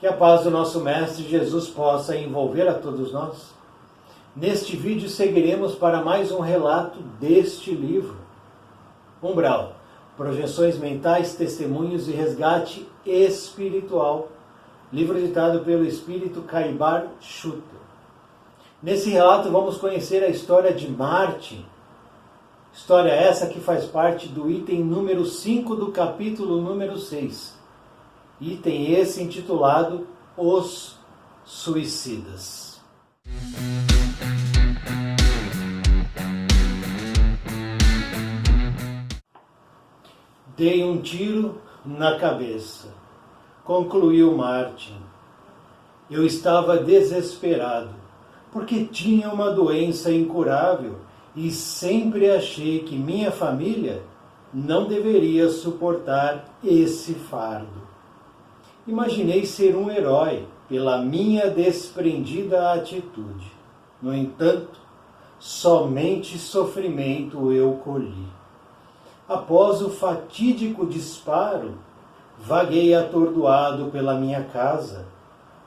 Que a paz do nosso Mestre Jesus possa envolver a todos nós. Neste vídeo seguiremos para mais um relato deste livro. Umbral, Projeções Mentais, Testemunhos e Resgate Espiritual. Livro ditado pelo espírito Caibar Schutter. Nesse relato vamos conhecer a história de Martin. História essa que faz parte do item número 5 do capítulo número 6. Item esse intitulado Os Suicidas. Dei um tiro na cabeça, concluiu Martin. Eu estava desesperado, porque tinha uma doença incurável e sempre achei que minha família não deveria suportar esse fardo. Imaginei ser um herói pela minha desprendida atitude. No entanto, somente sofrimento eu colhi. Após o fatídico disparo, vaguei atordoado pela minha casa,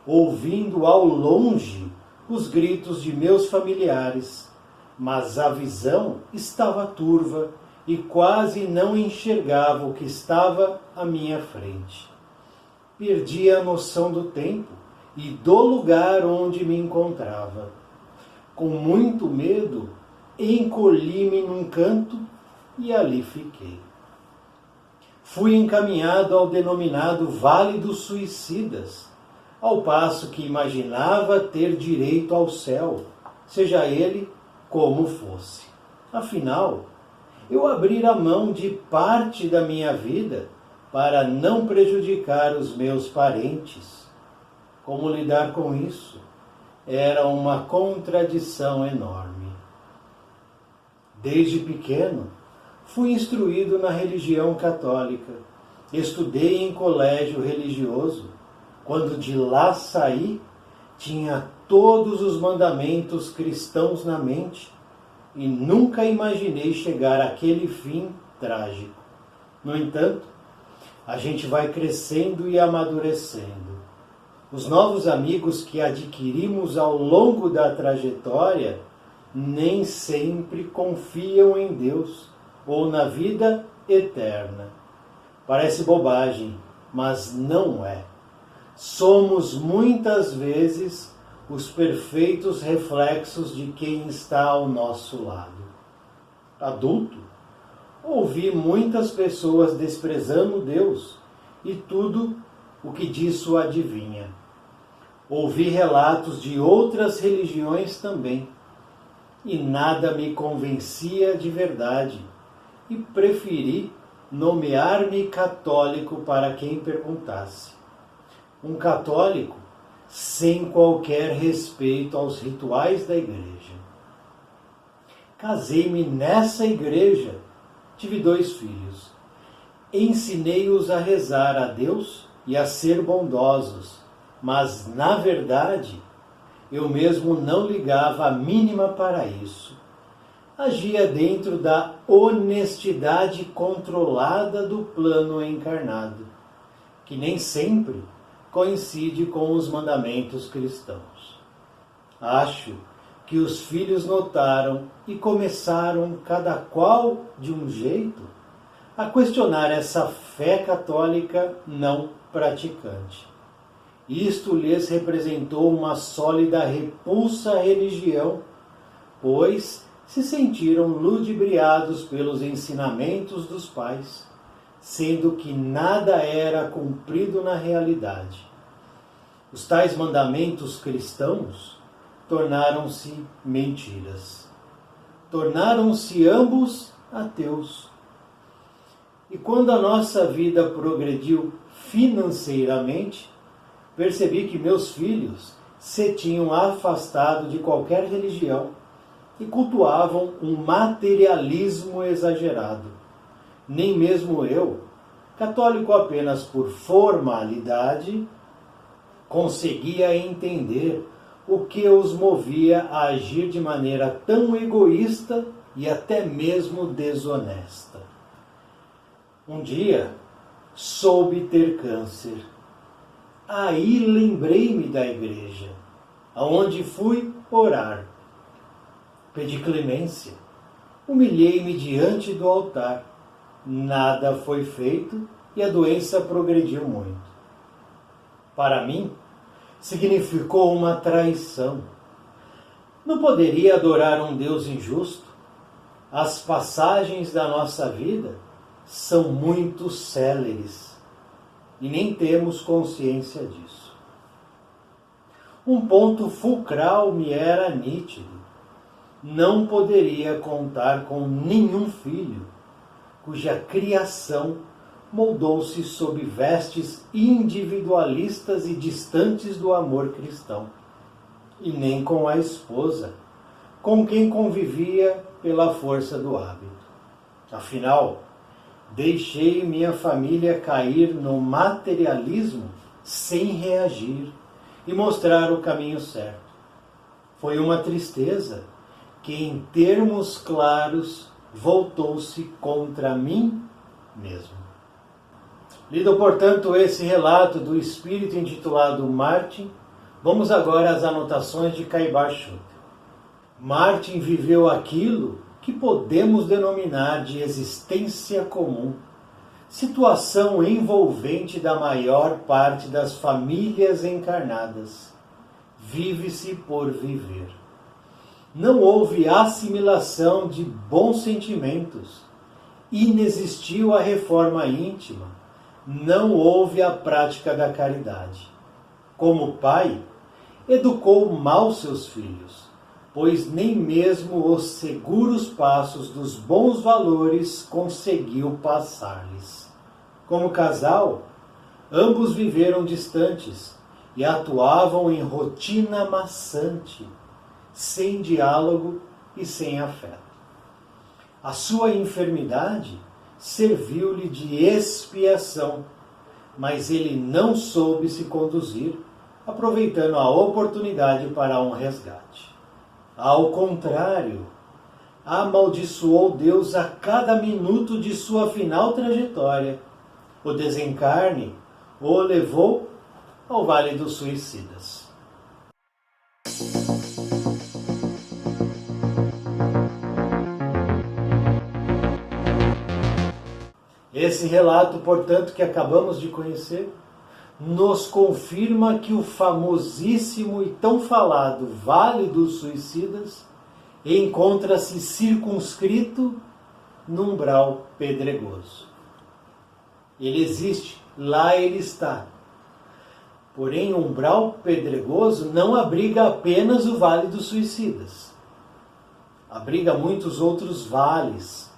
ouvindo ao longe os gritos de meus familiares, mas a visão estava turva e quase não enxergava o que estava à minha frente. Perdi a noção do tempo e do lugar onde me encontrava. Com muito medo, encolhi-me num canto e ali fiquei. Fui encaminhado ao denominado Vale dos Suicidas, ao passo que imaginava ter direito ao céu, seja ele como fosse. Afinal, eu abrira mão de parte da minha vida para não prejudicar os meus parentes. Como lidar com isso? Era uma contradição enorme. Desde pequeno, fui instruído na religião católica. Estudei em colégio religioso. Quando de lá saí, tinha todos os mandamentos cristãos na mente e nunca imaginei chegar àquele fim trágico. No entanto, a gente vai crescendo e amadurecendo. Os novos amigos que adquirimos ao longo da trajetória nem sempre confiam em Deus ou na vida eterna. Parece bobagem, mas não é. Somos muitas vezes os perfeitos reflexos de quem está ao nosso lado. Adulto, ouvi muitas pessoas desprezando Deus e tudo o que disso adivinha. Ouvi relatos de outras religiões também, e nada me convencia de verdade, e preferi nomear-me católico para quem perguntasse. Um católico sem qualquer respeito aos rituais da igreja. Casei-me nessa igreja. Tive 2 filhos. Ensinei-os a rezar a Deus e a ser bondosos, mas, na verdade, eu mesmo não ligava a mínima para isso. Agia dentro da honestidade controlada do plano encarnado, que nem sempre coincide com os mandamentos cristãos. Acho que os filhos notaram e começaram, cada qual de um jeito, a questionar essa fé católica não praticante. Isto lhes representou uma sólida repulsa à religião, pois se sentiram ludibriados pelos ensinamentos dos pais, sendo que nada era cumprido na realidade. Os tais mandamentos cristãos tornaram-se mentiras. Tornaram-se ambos ateus. E quando a nossa vida progrediu financeiramente, percebi que meus filhos se tinham afastado de qualquer religião e cultuavam um materialismo exagerado. Nem mesmo eu, católico apenas por formalidade, conseguia entender o que os movia a agir de maneira tão egoísta e até mesmo desonesta. Um dia, soube ter câncer. Aí lembrei-me da igreja, aonde fui orar. Pedi clemência, humilhei-me diante do altar. Nada foi feito e a doença progrediu muito. Para mim, significou uma traição. Não poderia adorar um Deus injusto. As passagens da nossa vida são muito céleres e nem temos consciência disso. Um ponto fulcral me era nítido. Não poderia contar com nenhum filho cuja criação moldou-se sob vestes individualistas e distantes do amor cristão, e nem com a esposa, com quem convivia pela força do hábito. Afinal, deixei minha família cair no materialismo sem reagir e mostrar o caminho certo. Foi uma tristeza que, em termos claros, voltou-se contra mim mesmo. Lido, portanto, esse relato do espírito intitulado Martin, vamos agora às anotações de Caibar Schutter. Martin viveu aquilo que podemos denominar de existência comum, situação envolvente da maior parte das famílias encarnadas. Vive-se por viver. Não houve assimilação de bons sentimentos, inexistiu a reforma íntima, não houve a prática da caridade. Como pai, educou mal seus filhos, pois nem mesmo os seguros passos dos bons valores conseguiu passar-lhes. Como casal, ambos viveram distantes e atuavam em rotina maçante, sem diálogo e sem afeto. A sua enfermidade serviu-lhe de expiação, mas ele não soube se conduzir, aproveitando a oportunidade para um resgate. Ao contrário, amaldiçoou Deus a cada minuto de sua final trajetória. O desencarne o levou ao Vale dos Suicidas. Esse relato, portanto, que acabamos de conhecer, nos confirma que o famosíssimo e tão falado Vale dos Suicidas encontra-se circunscrito num umbral pedregoso. Ele existe, lá ele está. Porém, o umbral pedregoso não abriga apenas o Vale dos Suicidas. Abriga muitos outros vales,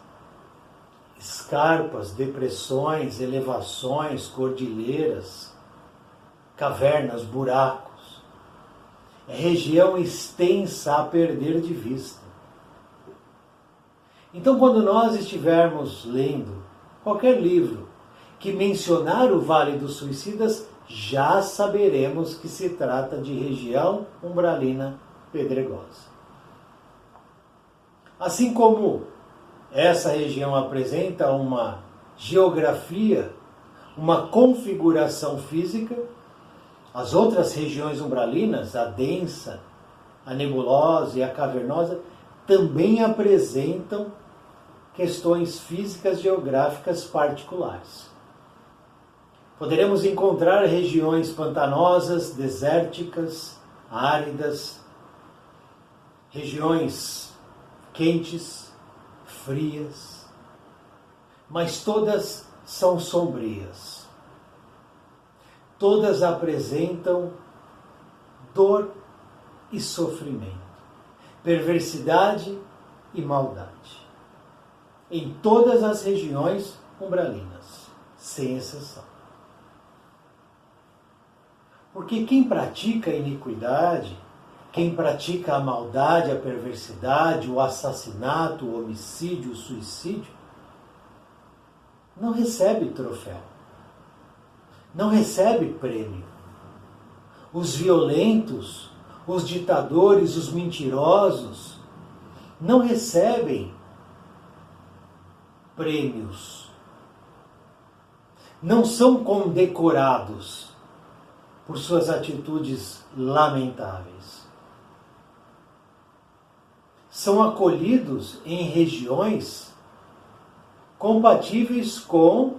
escarpas, depressões, elevações, cordilheiras, cavernas, buracos. É região extensa a perder de vista. Então, quando nós estivermos lendo qualquer livro que mencionar o Vale dos Suicidas, já saberemos que se trata de região umbralina pedregosa. Assim como essa região apresenta uma geografia, uma configuração física, as outras regiões umbralinas, a densa, a nebulosa e a cavernosa, também apresentam questões físicas geográficas particulares. Poderemos encontrar regiões pantanosas, desérticas, áridas, regiões quentes, frias, mas todas são sombrias. Todas apresentam dor e sofrimento, perversidade e maldade. Em todas as regiões umbralinas, sem exceção. Porque quem pratica a iniquidade, quem pratica a maldade, a perversidade, o assassinato, o homicídio, o suicídio, não recebe troféu, não recebe prêmio. Os violentos, os ditadores, os mentirosos, não recebem prêmios, não são condecorados. por suas atitudes lamentáveis. São acolhidos em regiões compatíveis com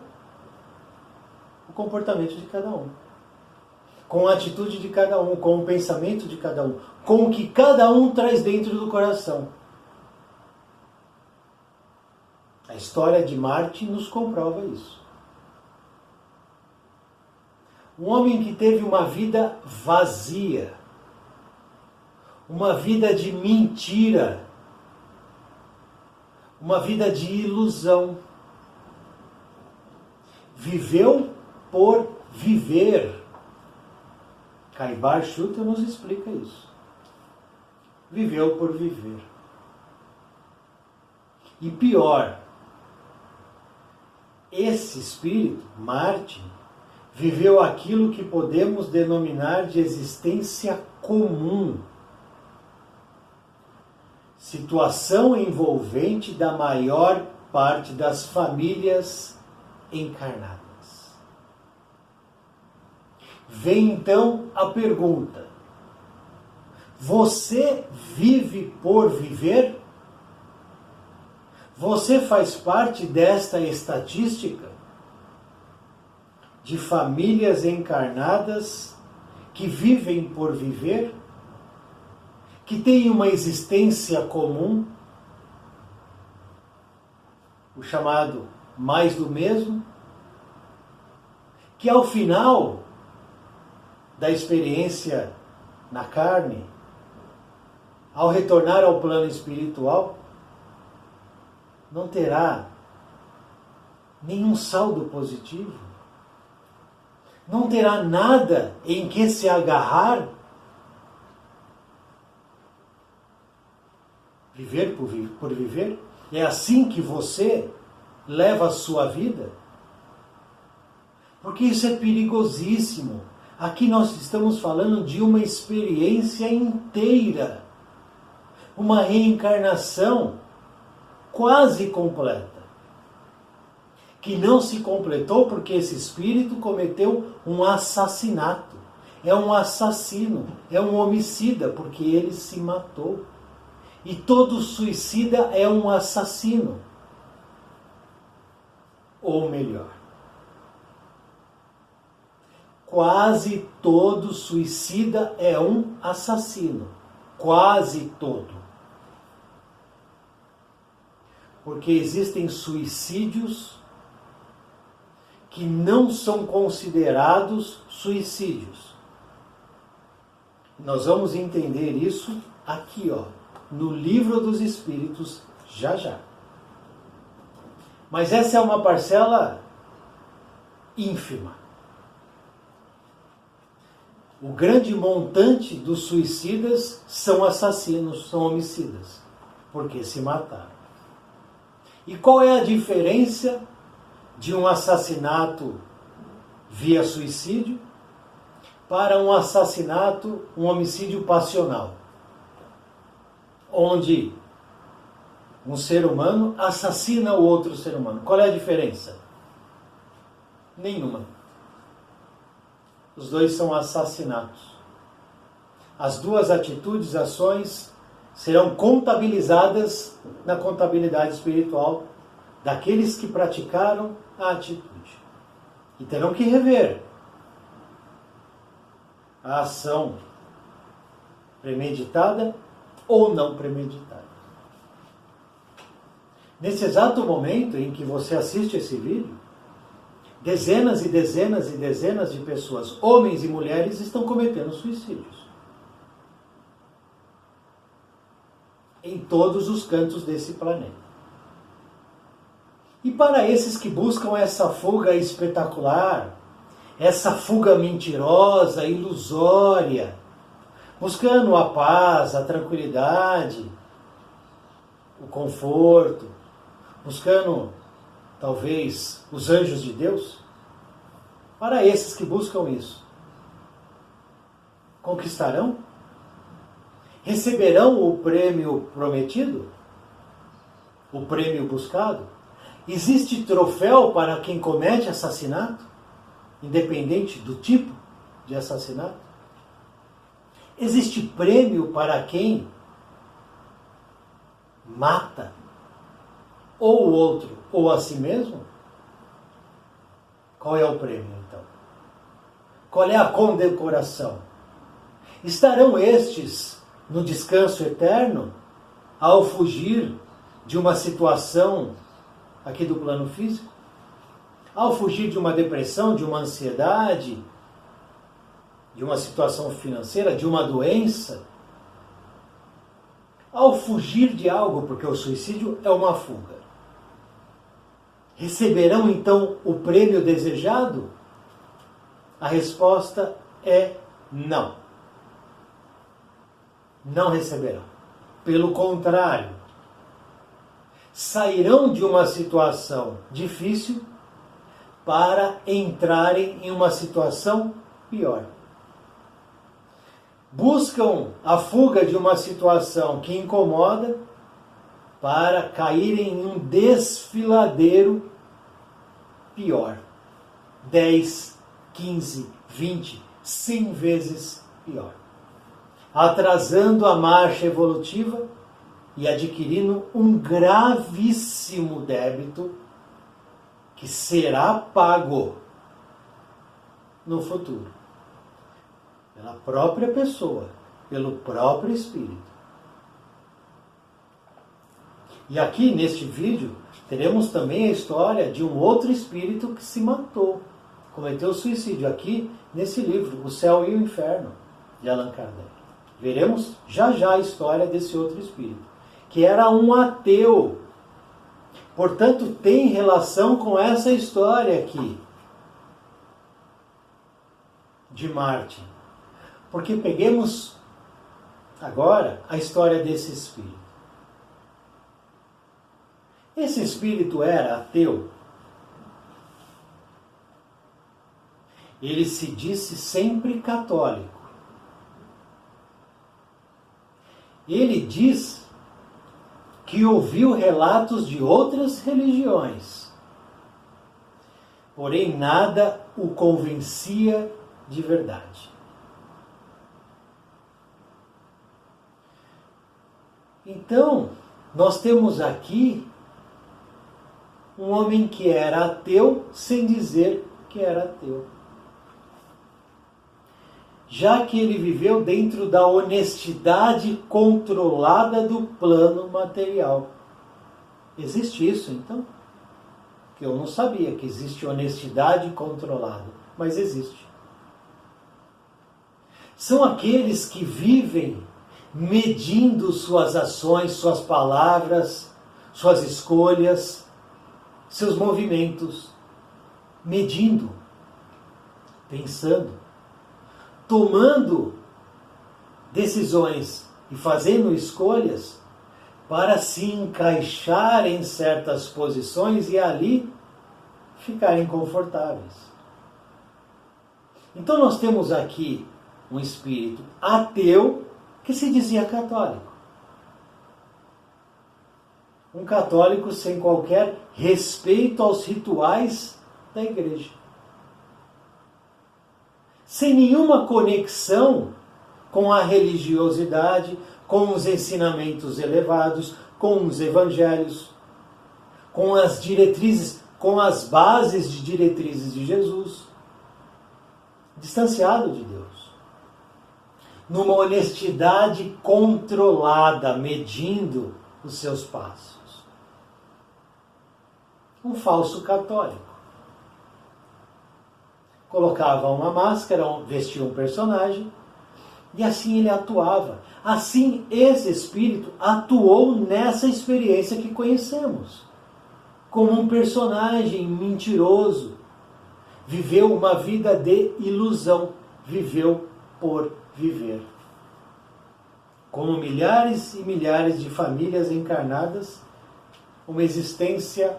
o comportamento de cada um, com a atitude de cada um, com o pensamento de cada um, com o que cada um traz dentro do coração. A história de Marte nos comprova isso. Um homem que teve uma vida vazia, uma vida de mentira, uma vida de ilusão. Viveu por viver. Caibar Schutter nos explica isso. Viveu por viver. E pior, esse espírito, Marte, viveu aquilo que podemos denominar de existência comum. Situação envolvente da maior parte das famílias encarnadas. Vem então a pergunta: você vive por viver? Você faz parte desta estatística de famílias encarnadas que vivem por viver? Que têm uma existência comum? O chamado mais do mesmo? Que ao final da experiência na carne, ao retornar ao plano espiritual, não terá nenhum saldo positivo, não terá nada em que se agarrar. Viver por viver? É assim que você leva a sua vida? Porque isso é perigosíssimo. Aqui nós estamos falando de uma experiência inteira, uma reencarnação quase completa, que não se completou porque esse espírito cometeu um assassinato. É um assassino, é um homicida, porque ele se matou. E todo suicida é um assassino. Ou melhor, quase todo suicida é um assassino. Quase todo. Porque existem suicídios que não são considerados suicídios. Nós vamos entender isso aqui, no Livro dos Espíritos, já já. Mas essa é uma parcela ínfima. O grande montante dos suicidas são assassinos, são homicidas, porque se mataram. E qual é a diferença de um assassinato via suicídio para um assassinato, um homicídio passional? Onde um ser humano assassina o outro ser humano. Qual é a diferença? Nenhuma. Os dois são assassinatos. As duas atitudes, ações, serão contabilizadas na contabilidade espiritual daqueles que praticaram a atitude. E terão que rever a ação premeditada ou não premeditada. Nesse exato momento em que você assiste esse vídeo, dezenas e dezenas e dezenas de pessoas, homens e mulheres, estão cometendo suicídios. Em todos os cantos desse planeta. E para esses que buscam essa fuga espetacular, essa fuga mentirosa, ilusória, buscando a paz, a tranquilidade, o conforto, buscando talvez os anjos de Deus, para esses que buscam isso, conquistarão? Receberão o prêmio prometido? O prêmio buscado? Existe troféu para quem comete assassinato? Independente do tipo? de assassinato? Existe prêmio para quem mata ou o outro ou a si mesmo? Qual é o prêmio, então? Qual é a condecoração? Estarão estes no descanso eterno ao fugir de uma situação aqui do plano físico? Ao fugir de uma depressão, de uma ansiedade, de uma situação financeira, de uma doença? Ao fugir de algo, porque o suicídio é uma fuga. Receberão então o prêmio desejado? A resposta é não. Não receberão. Pelo contrário, sairão de uma situação difícil para entrarem em uma situação pior. Buscam a fuga de uma situação que incomoda para caírem em um desfiladeiro pior. 10, 15, 20, 100 vezes pior. Atrasando a marcha evolutiva e adquirindo um gravíssimo débito que será pago no futuro. Pela própria pessoa, pelo próprio espírito. E aqui neste vídeo teremos também a história de um outro espírito que se matou, cometeu suicídio, aqui nesse livro, O Céu e o Inferno, de Allan Kardec. Veremos já já a história desse outro espírito, que era um ateu. Portanto, tem relação com essa história aqui de Martin. Porque peguemos agora a história desse espírito. Esse espírito era ateu. Ele se disse sempre católico. Ele diz que ouviu relatos de outras religiões, porém nada o convencia de verdade. Então, nós temos aqui um homem que era ateu sem dizer que era ateu. Já que ele viveu dentro da honestidade controlada do plano material. Existe isso, então? Que eu não sabia que existe honestidade controlada, mas existe. São aqueles que vivem medindo suas ações, suas palavras, suas escolhas, seus movimentos, medindo, pensando, tomando decisões e fazendo escolhas para se encaixar em certas posições e ali ficarem confortáveis. Então nós temos aqui um espírito ateu que se dizia católico. Um católico sem qualquer respeito aos rituais da igreja. Sem nenhuma conexão com a religiosidade, com os ensinamentos elevados, com os evangelhos, com as diretrizes, com as bases de diretrizes de Jesus. Distanciado de Deus. Numa honestidade controlada, medindo os seus passos. Um falso católico. Colocava uma máscara, vestia um personagem, e assim ele atuava. Assim esse espírito atuou nessa experiência que conhecemos. Como um personagem mentiroso. Viveu uma vida de ilusão. Viveu por viver. Como milhares e milhares de famílias encarnadas, uma existência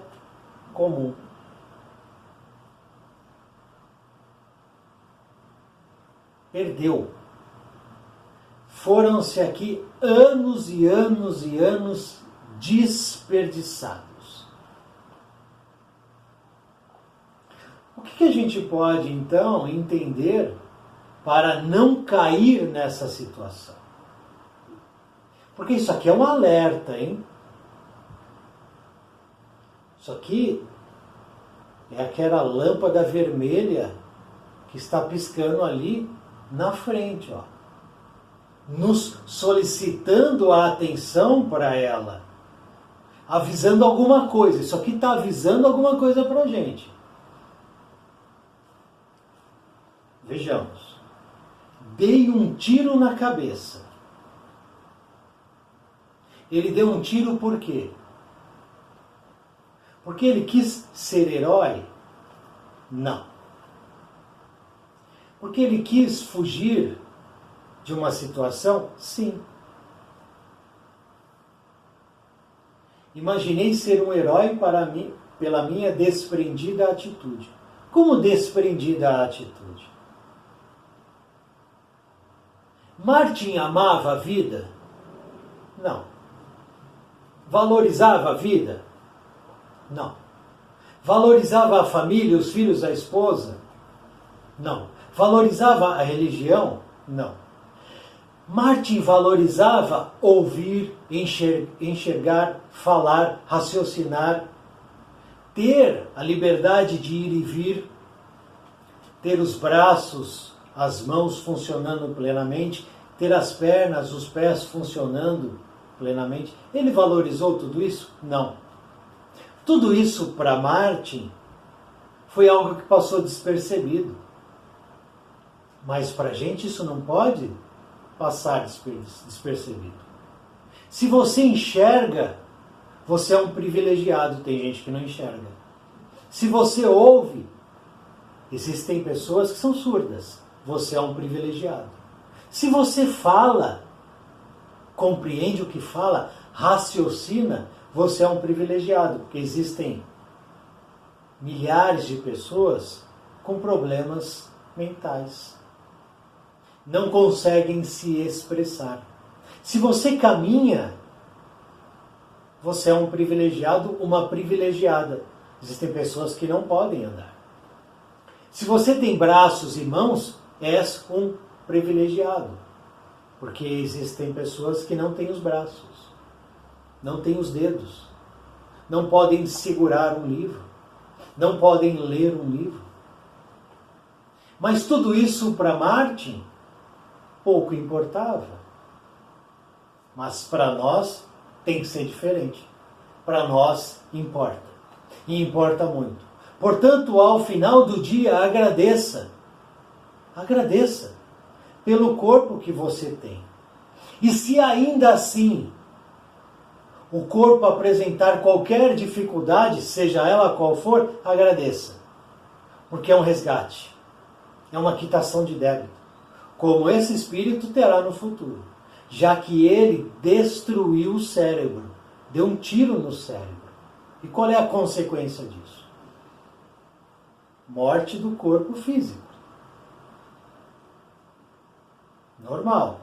comum. Perdeu. Foram-se aqui anos e anos e anos desperdiçados. O que a gente pode, então, entender para não cair nessa situação. Porque isso aqui é um alerta, hein? Isso aqui é aquela lâmpada vermelha que está piscando ali na frente, ó. Nos solicitando a atenção para ela. Avisando alguma coisa. Isso aqui está avisando alguma coisa para a gente. Vejamos. Dei um tiro na cabeça. Ele deu um tiro por quê? Porque ele quis ser herói? Não. Porque ele quis fugir de uma situação? Sim. Imaginei ser um herói para mim, pela minha desprendida atitude. Como desprendida a atitude? Martin amava a vida? Não. Valorizava a vida? Não. Valorizava a família, os filhos, a esposa? Não. Valorizava a religião? Não. Martin valorizava ouvir, enxergar, falar, raciocinar, ter a liberdade de ir e vir, ter os braços, as mãos funcionando plenamente, ter as pernas, os pés funcionando plenamente. Ele valorizou tudo isso? Não. Tudo isso para Martin foi algo que passou despercebido. Mas para a gente isso não pode passar despercebido. Se você enxerga, você é um privilegiado. Tem gente que não enxerga. Se você ouve, existem pessoas que são surdas. Você é um privilegiado. Se você fala, compreende o que fala, raciocina, você é um privilegiado. Porque existem milhares de pessoas com problemas mentais. Não conseguem se expressar. Se você caminha, você é um privilegiado, uma privilegiada. Existem pessoas que não podem andar. Se você tem braços e mãos, és um privilegiado. Porque existem pessoas que não têm os braços, não têm os dedos, não podem segurar um livro, não podem ler um livro. Mas tudo isso para Martin pouco importava. Mas para nós tem que ser diferente. Para nós importa. E importa muito. Portanto, ao final do dia, agradeça. Agradeça pelo corpo que você tem. E se ainda assim o corpo apresentar qualquer dificuldade, seja ela qual for, agradeça. Porque é um resgate. É uma quitação de débito. Como esse espírito terá no futuro. Já que ele destruiu o cérebro. Deu um tiro no cérebro. E qual é a consequência disso? Morte do corpo físico. Normal.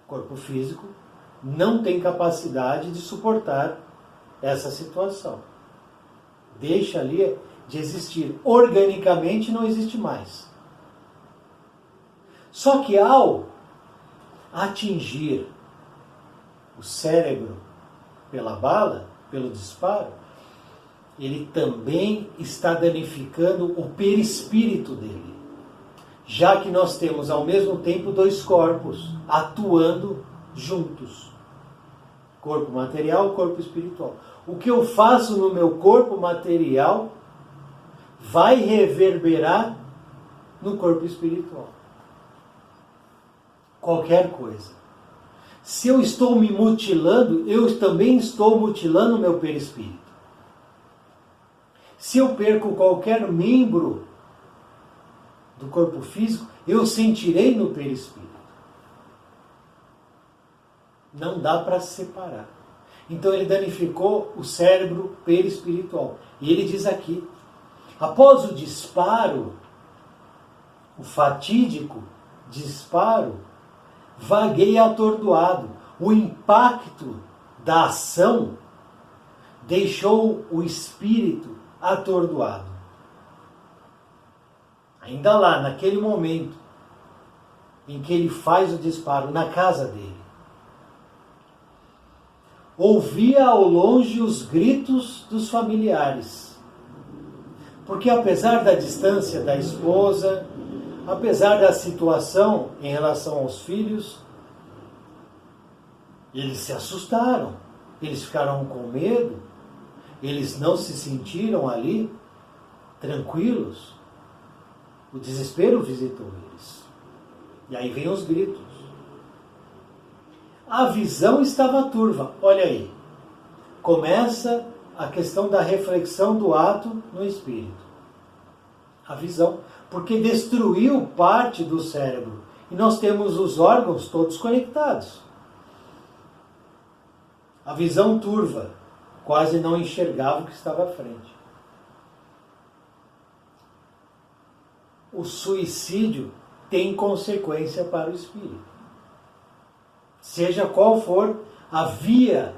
O corpo físico não tem capacidade de suportar essa situação. Deixa ali de existir. Organicamente não existe mais. Só que ao atingir o cérebro pela bala, pelo disparo, ele também está danificando o perispírito dele. Já que nós temos ao mesmo tempo dois corpos atuando juntos. Corpo material, corpo espiritual. O que eu faço no meu corpo material vai reverberar no corpo espiritual. Qualquer coisa. Se eu estou me mutilando, eu também estou mutilando o meu perispírito. Se eu perco qualquer membro do corpo físico, eu sentirei no perispírito. Não dá para separar. Então ele danificou o cérebro perispiritual. E ele diz aqui, após o disparo, o fatídico disparo, vaguei atordoado. O impacto da ação deixou o espírito atordoado. ainda lá, naquele momento em que ele faz o disparo na casa dele, ouvia ao longe os gritos dos familiares. Porque apesar da distância da esposa, apesar da situação em relação aos filhos, eles se assustaram, eles ficaram com medo, eles não se sentiram ali tranquilos. O desespero visitou eles. E aí vem os gritos. A visão estava turva. Olha aí. Começa a questão da reflexão do ato no espírito. A visão. Porque destruiu parte do cérebro. E nós temos os órgãos todos conectados. A visão turva. Quase não enxergava o que estava à frente. O suicídio tem consequência para o espírito. Seja qual for a via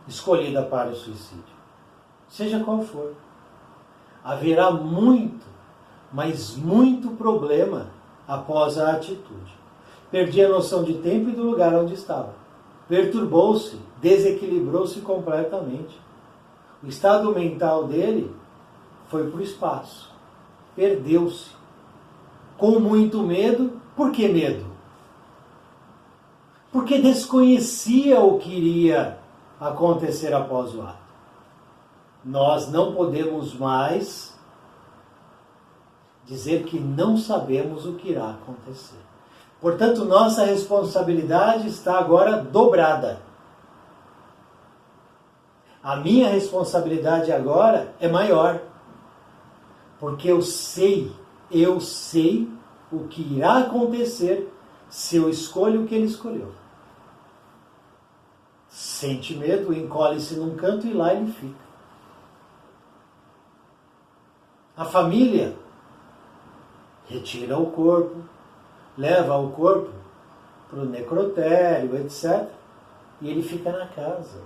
escolhida para o suicídio. Seja qual for. Haverá muito, mas muito problema após a atitude. Perdi a noção de tempo e do lugar onde estava. Perturbou-se, desequilibrou-se completamente. O estado mental dele foi para o espaço. Perdeu-se. Com muito medo. Por que medo? Porque desconhecia o que iria acontecer após o ato. Nós não podemos mais dizer que não sabemos o que irá acontecer. Portanto, nossa responsabilidade está agora dobrada. A minha responsabilidade agora é maior. Porque eu sei o que irá acontecer se eu escolho o que ele escolheu. Sente medo, encolhe-se num canto e lá ele fica. A família retira o corpo, leva o corpo para o necrotério, etc. E ele fica na casa.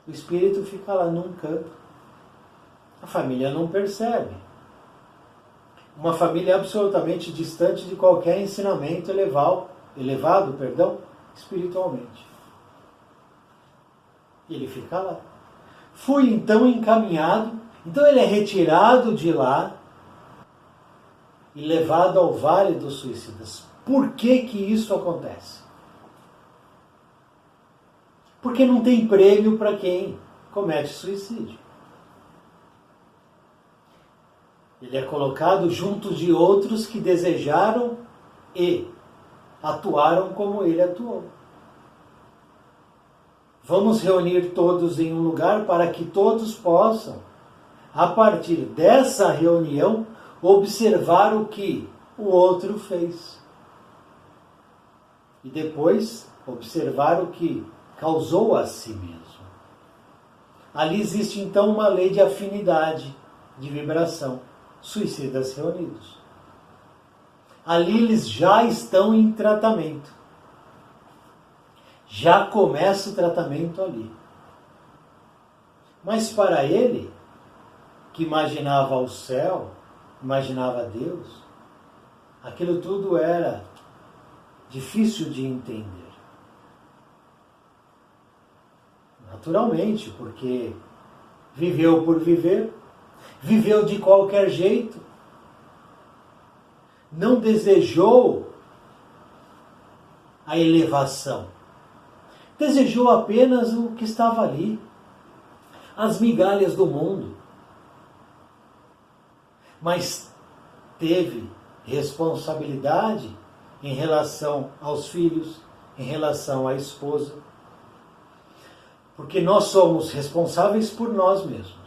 O espírito fica lá num canto. A família não percebe. Uma família absolutamente distante de qualquer ensinamento elevado, espiritualmente. E ele fica lá. Fui então encaminhado, então ele é retirado de lá e levado ao Vale dos Suicidas. Por que que isso acontece? Porque não tem prêmio para quem comete suicídio. Ele é colocado junto de outros que desejaram e atuaram como ele atuou. Vamos reunir todos em um lugar para que todos possam, a partir dessa reunião, observar o que o outro fez. E depois observar o que causou a si mesmo. Ali existe então uma lei de afinidade, de vibração. Suicidas reunidos. Ali eles já estão em tratamento. Já começa o tratamento ali. Mas para ele, que imaginava o céu, imaginava Deus, aquilo tudo era difícil de entender. Naturalmente, porque viveu por viver, viveu de qualquer jeito, não desejou a elevação, desejou apenas o que estava ali, as migalhas do mundo, mas teve responsabilidade em relação aos filhos, em relação à esposa, porque nós somos responsáveis por nós mesmos.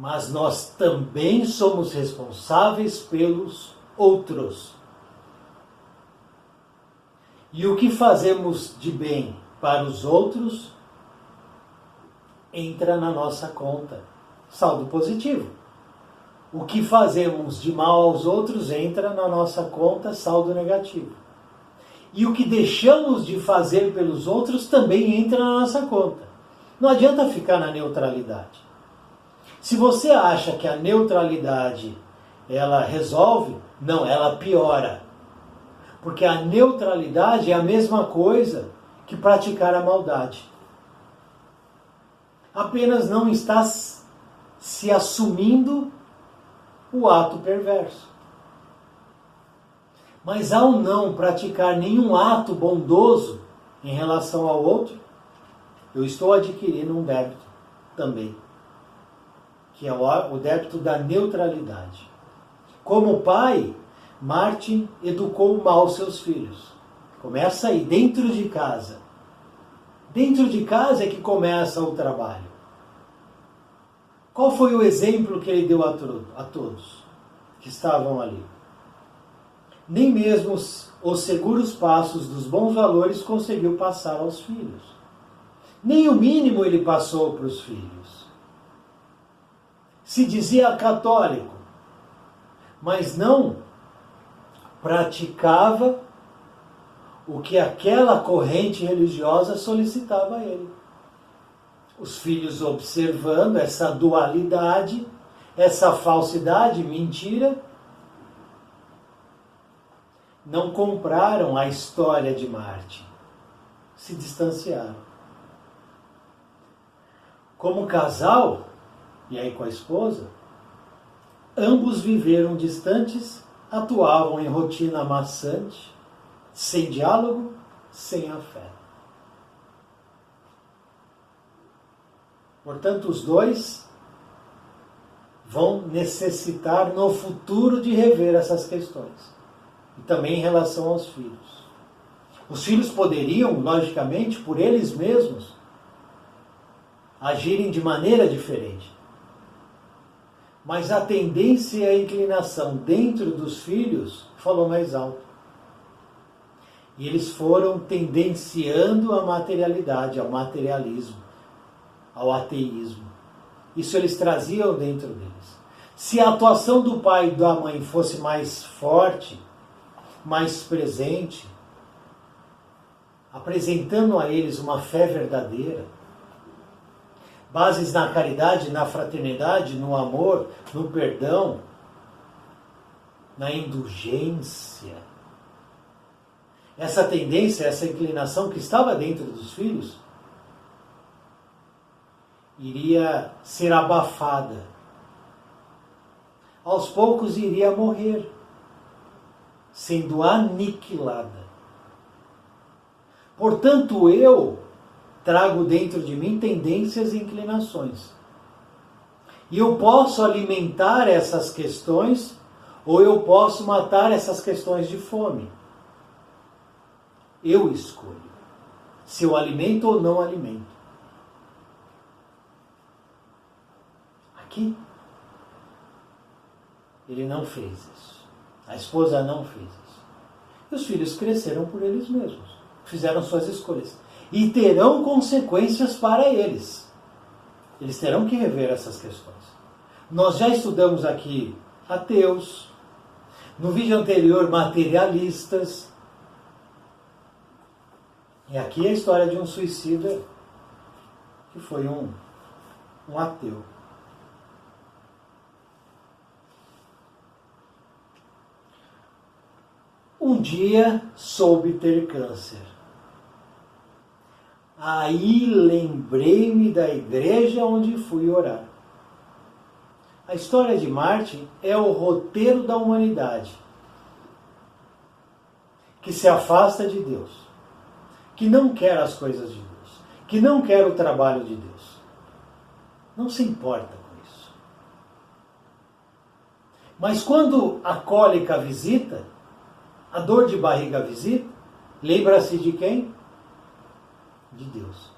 Mas nós também somos responsáveis pelos outros. E o que fazemos de bem para os outros entra na nossa conta. Saldo positivo. O que fazemos de mal aos outros entra na nossa conta, saldo negativo. E o que deixamos de fazer pelos outros também entra na nossa conta. Não adianta ficar na neutralidade. Se você acha que a neutralidade ela resolve, não, ela piora. Porque a neutralidade é a mesma coisa que praticar a maldade. Apenas não está se assumindo o ato perverso. Mas ao não praticar nenhum ato bondoso em relação ao outro, eu estou adquirindo um débito também, que é o débito da neutralidade. Como pai, Martin educou mal seus filhos. Começa aí, dentro de casa. Dentro de casa é que começa o trabalho. Qual foi o exemplo que ele deu a todos que estavam ali? Nem mesmo os seguros passos dos bons valores conseguiu passar aos filhos. Nem o mínimo ele passou para os filhos. Se dizia católico, mas não praticava o que aquela corrente religiosa solicitava a ele. Os filhos observando essa dualidade, essa falsidade, mentira, não compraram a história de Martin, se distanciaram. Como casal, e aí com a esposa, ambos viveram distantes, atuavam em rotina maçante, sem diálogo, sem afeto. Portanto, os dois vão necessitar no futuro de rever essas questões. E também em relação aos filhos. Os filhos poderiam, logicamente, por eles mesmos, agirem de maneira diferente. Mas a tendência e a inclinação dentro dos filhos falou mais alto. E eles foram tendenciando a materialidade, ao materialismo, ao ateísmo. Isso eles traziam dentro deles. Se a atuação do pai e da mãe fosse mais forte, mais presente, apresentando a eles uma fé verdadeira, bases na caridade, na fraternidade, no amor, no perdão, na indulgência. Essa tendência, essa inclinação que estava dentro dos filhos, iria ser abafada. Aos poucos iria morrer, sendo aniquilada. Portanto, eu trago dentro de mim tendências e inclinações. E eu posso alimentar essas questões, ou eu posso matar essas questões de fome. Eu escolho se eu alimento ou não alimento. Aqui, ele não fez isso. A esposa não fez isso. E os filhos cresceram por eles mesmos. Fizeram suas escolhas. E terão consequências para eles. Eles terão que rever essas questões. Nós já estudamos aqui ateus. No vídeo anterior, materialistas. E aqui é a história de um suicida que foi um ateu. Um dia soube ter câncer. Aí lembrei-me da igreja onde fui orar. A história de Martin é o roteiro da humanidade, que se afasta de Deus, que não quer as coisas de Deus, que não quer o trabalho de Deus. Não se importa com isso. Mas quando a cólica visita, a dor de barriga visita, lembra-se de quem? De Deus.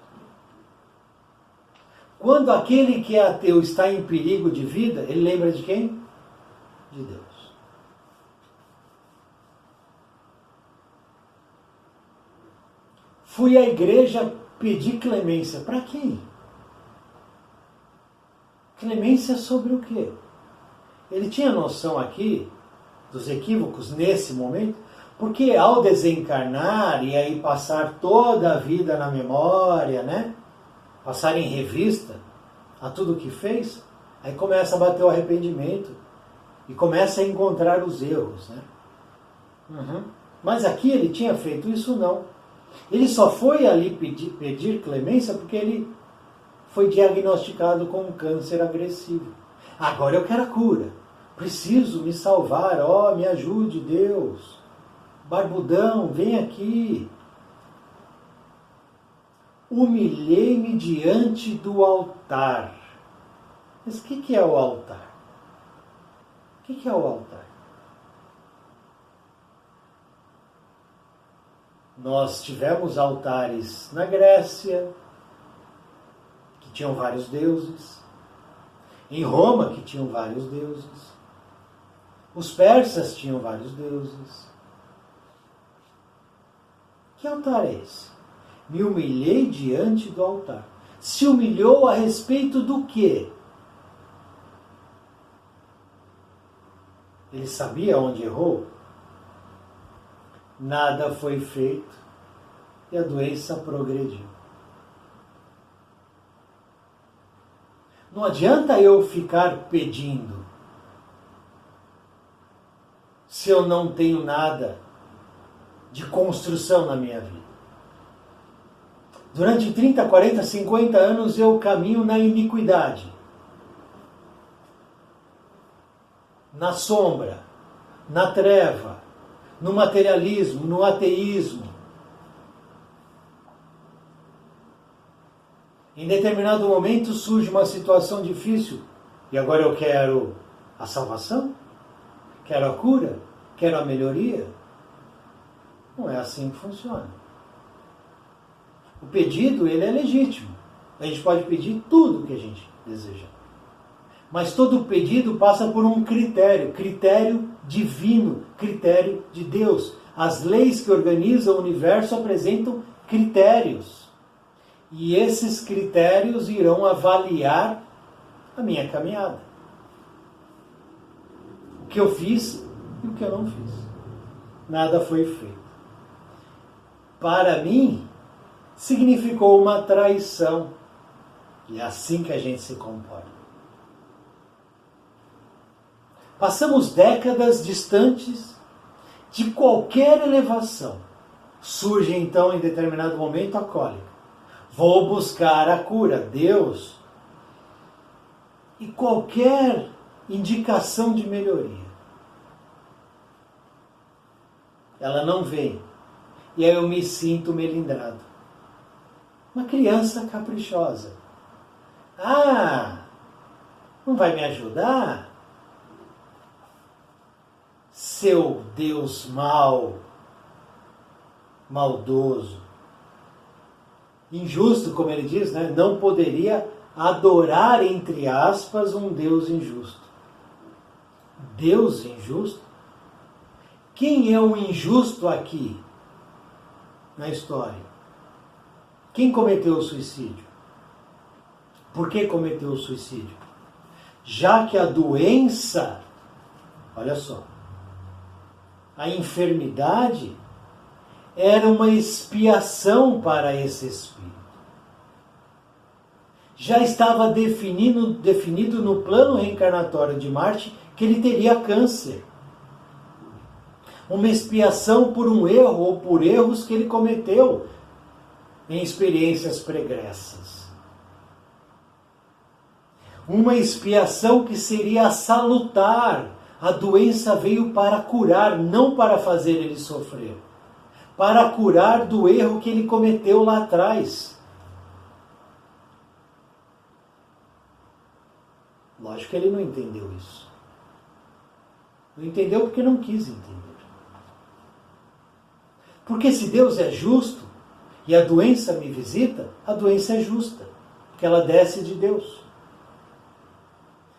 Quando aquele que é ateu está em perigo de vida, ele lembra de quem? De Deus. Fui à igreja pedir clemência. Para quem? Clemência sobre o quê? Ele tinha noção aqui dos equívocos nesse momento, porque ao desencarnar e aí passar toda a vida na memória, né? Passar em revista a tudo que fez, Aí começa a bater o arrependimento e começa a encontrar os erros, né? Mas aqui ele tinha feito isso não. Ele só foi ali pedir clemência porque ele foi diagnosticado com um câncer agressivo. Agora eu quero a cura. Preciso me salvar. Ó, me ajude, Deus. Barbudão, vem aqui. Humilhei-me diante do altar. Mas o que é o altar? O que é o altar? Nós tivemos altares na Grécia, que tinham vários deuses. Em Roma, que tinham vários deuses. Os persas tinham vários deuses. Que altar é esse? Me humilhei diante do altar. Se humilhou a respeito do quê? Ele sabia onde errou? Nada foi feito e a doença progrediu. Não adianta eu ficar pedindo se eu não tenho nada de construção na minha vida. Durante 30, 40, 50 anos eu caminho na iniquidade, na sombra, na treva, no materialismo, no ateísmo. Em determinado momento surge uma situação difícil e agora eu quero a salvação? Quero a cura? Quero a melhoria? Não é assim que funciona. O pedido, ele é legítimo. A gente pode pedir tudo o que a gente deseja. Mas todo pedido passa por um critério divino, critério de Deus. As leis que organizam o universo apresentam critérios. E esses critérios irão avaliar a minha caminhada. O que eu fiz e o que eu não fiz. Nada foi feito. Para mim, significou uma traição. E é assim que a gente se comporta. Passamos décadas distantes de qualquer elevação. Surge então, em determinado momento, a cólica. Vou buscar a cura, Deus. E qualquer indicação de melhoria. Ela não vem. E aí eu me sinto melindrado. Uma criança caprichosa. Ah, não vai me ajudar? Seu Deus mau, maldoso, injusto, como ele diz, né? Não poderia adorar, entre aspas, um Deus injusto. Deus injusto? Quem é o injusto aqui na história? Quem cometeu o suicídio? Por que cometeu o suicídio? Já que a doença, olha só, a enfermidade era uma expiação para esse espírito. Já estava definido no plano reencarnatório de Marte que ele teria câncer. Uma expiação por um erro ou por erros que ele cometeu em experiências pregressas. Uma expiação que seria salutar. A doença veio para curar, não para fazer ele sofrer. Para curar do erro que ele cometeu lá atrás. Lógico que ele não entendeu isso. Não entendeu porque não quis entender. Porque se Deus é justo e a doença me visita, a doença é justa, porque ela desce de Deus.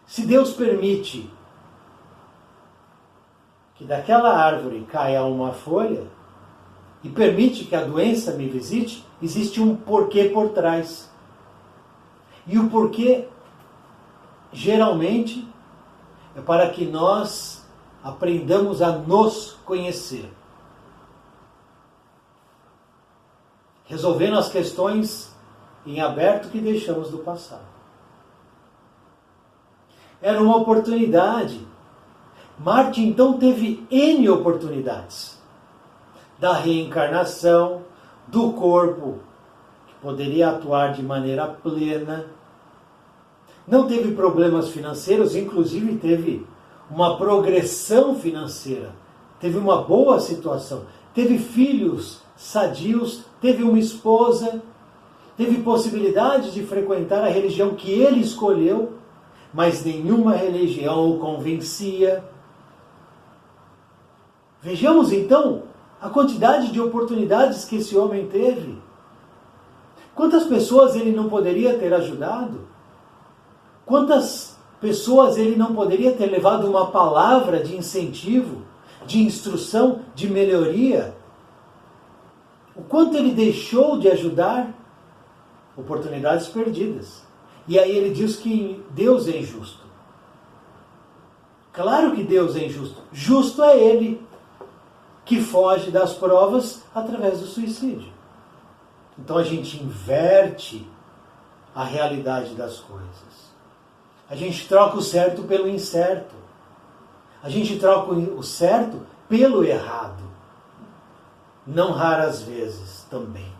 Se Deus permite que daquela árvore caia uma folha e permite que a doença me visite, existe um porquê por trás. E o porquê, geralmente, é para que nós aprendamos a nos conhecer. Resolvendo as questões em aberto que deixamos do passado. Era uma oportunidade. Marte então teve N oportunidades. Da reencarnação, do corpo, que poderia atuar de maneira plena. Não teve problemas financeiros, inclusive teve uma progressão financeira. Teve uma boa situação. Teve filhos sadios, teve uma esposa, teve possibilidade de frequentar a religião que ele escolheu, mas nenhuma religião o convencia. Vejamos então a quantidade de oportunidades que esse homem teve. Quantas pessoas ele não poderia ter ajudado? Quantas pessoas ele não poderia ter levado uma palavra de incentivo, de instrução, de melhoria? O quanto ele deixou de ajudar? Oportunidades perdidas. E aí ele diz que Deus é injusto. Claro que Deus é injusto. Justo é ele que foge das provas através do suicídio. Então a gente inverte a realidade das coisas. A gente troca o certo pelo incerto. A gente troca o certo pelo errado. Não raras vezes também.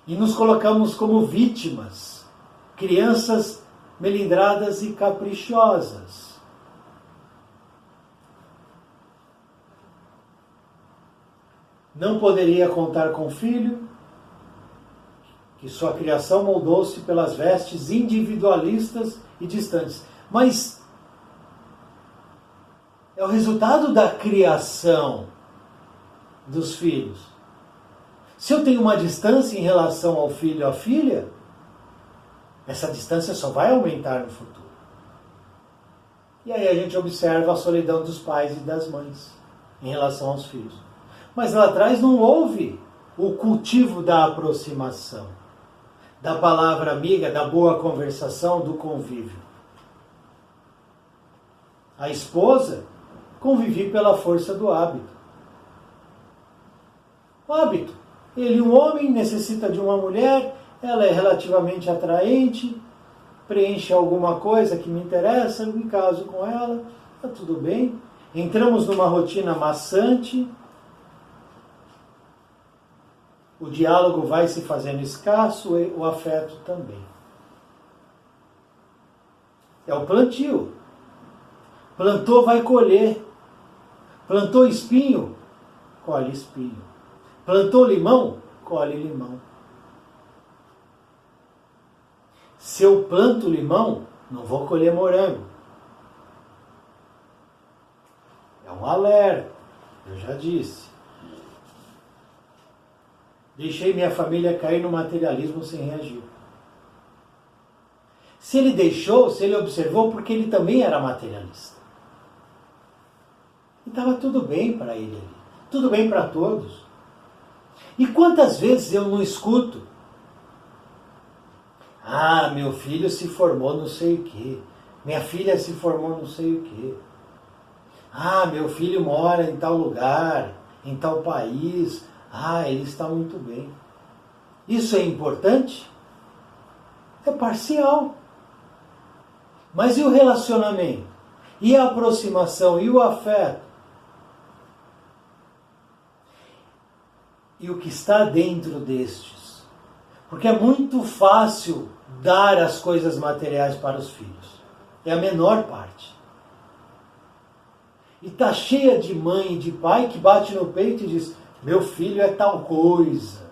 E nos colocamos como vítimas, crianças melindradas e caprichosas. Não poderia contar com o filho, que sua criação moldou-se pelas vestes individualistas e distantes. Mas é o resultado da criação dos filhos. Se eu tenho uma distância em relação ao filho e à filha, essa distância só vai aumentar no futuro. E aí a gente observa a solidão dos pais e das mães em relação aos filhos. Mas lá atrás não houve o cultivo da aproximação, da palavra amiga, da boa conversação, do convívio. A esposa convivia pela força do hábito. O hábito. Ele, um homem, necessita de uma mulher, ela é relativamente atraente, preenche alguma coisa que me interessa, me caso com ela, está tudo bem. Entramos numa rotina maçante, o diálogo vai se fazendo escasso, e o afeto também. É o plantio. Plantou, vai colher. Plantou espinho, colhe espinho. Plantou limão, colhe limão. Se eu planto limão, não vou colher morango. É um alerta, eu já disse. Deixei minha família cair no materialismo sem reagir. Se ele deixou, se ele observou, porque ele também era materialista. E estava tudo bem para ele ali. Tudo bem para todos. E quantas vezes eu não escuto? Ah, meu filho se formou não sei o quê. Minha filha se formou não sei o quê. Ah, meu filho mora em tal lugar, em tal país. Ah, ele está muito bem. Isso é importante? É parcial. Mas e o relacionamento? E a aproximação? E o afeto? E o que está dentro destes? Porque é muito fácil dar as coisas materiais para os filhos. É a menor parte. E está cheia de mãe e de pai que bate no peito e diz: meu filho é tal coisa.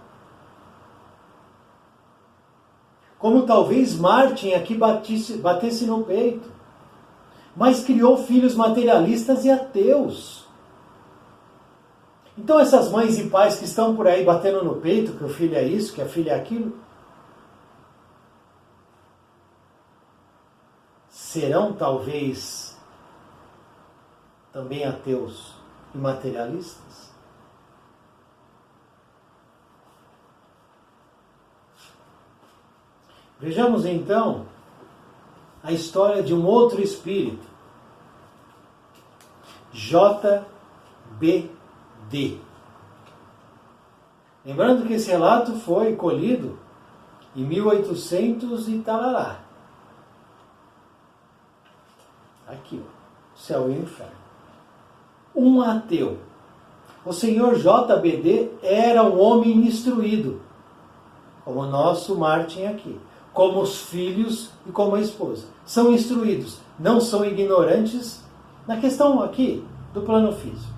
Como talvez Martin aqui batesse no peito. Mas criou filhos materialistas e ateus. Então essas mães e pais que estão por aí batendo no peito, que o filho é isso, que a filha é aquilo, serão talvez também ateus e materialistas? Vejamos então a história de um outro espírito, JBD. Lembrando que esse relato foi colhido em 1800 e talará. Aqui, ó, céu e inferno. Um ateu. O senhor JBD era um homem instruído, como o nosso Martin aqui, como os filhos e como a esposa. São instruídos, não são ignorantes na questão aqui do plano físico.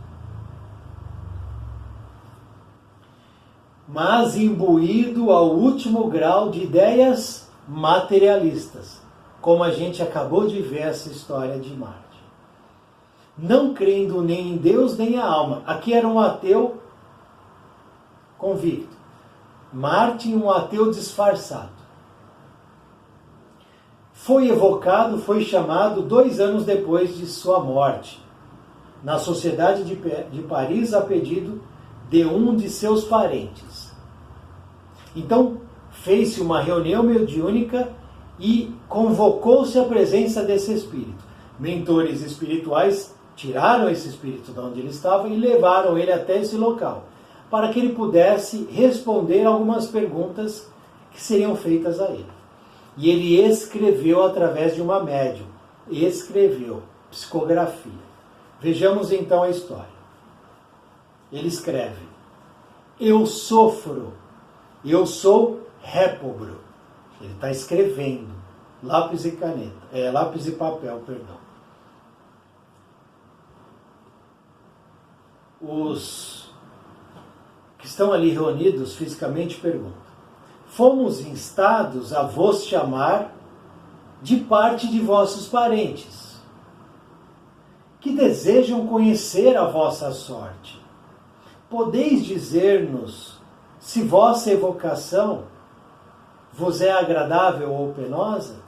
Mas imbuído ao último grau de ideias materialistas, como a gente acabou de ver essa história de Marte. Não crendo nem em Deus nem a alma. Aqui era um ateu convicto. Martin, um ateu disfarçado. Foi evocado, foi chamado 2 anos depois de sua morte, na Sociedade de Paris, a pedido de um de seus parentes. Então, fez-se uma reunião mediúnica e convocou-se a presença desse espírito. Mentores espirituais tiraram esse espírito de onde ele estava e levaram ele até esse local, para que ele pudesse responder algumas perguntas que seriam feitas a ele. E ele escreveu através de uma médium. Escreveu, psicografia. Vejamos então a história. Ele escreve: eu sofro, eu sou réprobro. Ele está escrevendo, lápis e caneta, lápis e papel, perdão. Os que estão ali reunidos fisicamente perguntam: fomos instados a vos chamar de parte de vossos parentes, que desejam conhecer a vossa sorte. Podeis dizer-nos se vossa evocação vos é agradável ou penosa?